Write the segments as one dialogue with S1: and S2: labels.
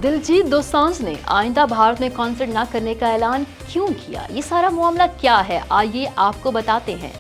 S1: दिलजीत दोसांझ ने आइंदा भारत में कॉन्सर्ट न करने का ऐलान क्यों किया? ये सारा मामला क्या है, आइए आपको बताते हैं।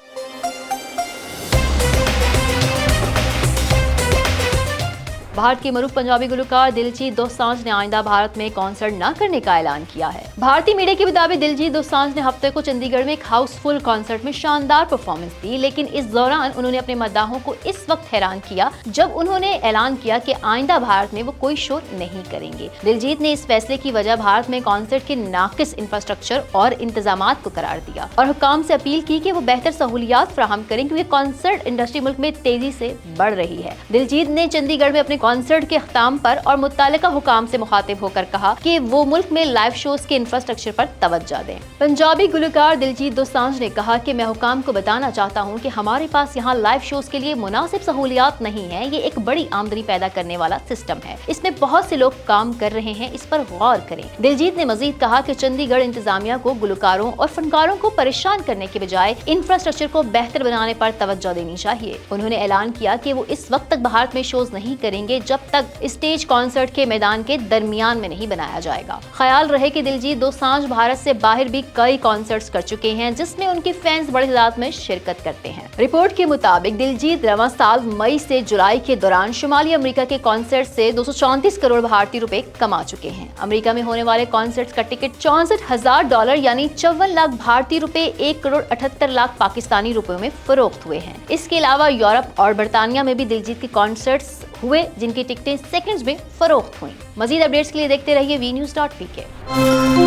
S1: भारत के मरूफ पंजाबी गुलकार दिलजीत दोसांझ ने आइंदा भारत में कॉन्सर्ट न करने का ऐलान किया है। भारतीय मीडिया के मुताबिक दिलजीत दोसांझ ने हफ्ते को चंडीगढ़ में एक हाउसफुल कॉन्सर्ट में शानदार परफॉर्मेंस दी, लेकिन इस दौरान उन्होंने अपने मद्दाहों को इस वक्त हैरान किया जब उन्होंने ऐलान किया कि आइंदा भारत में वो कोई शो नहीं करेंगे। दिलजीत ने इस फैसले की वजह भारत में कॉन्सर्ट के नाकिस इंफ्रास्ट्रक्चर और इंतजामात को करार दिया और हुकाम से अपील की कि वो बेहतर सहूलियात फराहम करें, क्योंकि कॉन्सर्ट इंडस्ट्री मुल्क में तेजी से बढ़ रही है। दिलजीत ने चंडीगढ़ में अपने कॉन्सर्ट के अख्ताम पर और मुत्तल्लिका हुकाम से मुखातिब होकर कहा कि वो मुल्क में लाइव शोज के इंफ्रास्ट्रक्चर पर तवज्जो दें। पंजाबी गुलकार दिलजीत दोसांझ ने कहा कि मैं हुकाम को बताना चाहता हूं कि हमारे पास यहाँ लाइव शोज के लिए मुनासिब सहूलियात नहीं है। ये एक बड़ी आमदनी पैदा करने वाला सिस्टम है, इसमें बहुत से लोग काम कर रहे हैं, इस पर गौर करें। दिलजीत ने मजीद कहा कि चंडीगढ़ इंतजामिया को गुलकारों और फनकारों को परेशान करने के बजाय इंफ्रास्ट्रक्चर को बेहतर बनाने पर तवज्जो देनी चाहिए। उन्होंने ऐलान किया कि वो इस वक्त तक भारत में शोज नहीं करेंगे जब तक स्टेज कॉन्सर्ट के मैदान के दरमियान में नहीं बनाया जाएगा। ख्याल रहे कि दिलजीत दोसांझ भारत से बाहर भी कई कॉन्सर्ट्स कर चुके हैं, जिसमें उनके फैंस बड़ी तादाद में शिरकत करते हैं। रिपोर्ट के मुताबिक दिलजीत रवां साल मई से जुलाई के दौरान शुमाली अमेरिका के कॉन्सर्ट से 234 करोड़ भारतीय रुपए कमा चुके हैं। अमेरिका में होने वाले कॉन्सर्ट्स का टिकट $64,000 यानी 54 लाख भारतीय रुपए 1 करोड़ 78 लाख पाकिस्तानी रुपयों में फरोख्त हुए हैं। इसके अलावा यूरोप और बरतानिया में भी दिलजीत के कॉन्सर्ट्स हुए, जिनकी टिकटें सेकंड्स में फरोख्त हुई। मजीद अपडेट्स के लिए देखते रहिए vnews.pk।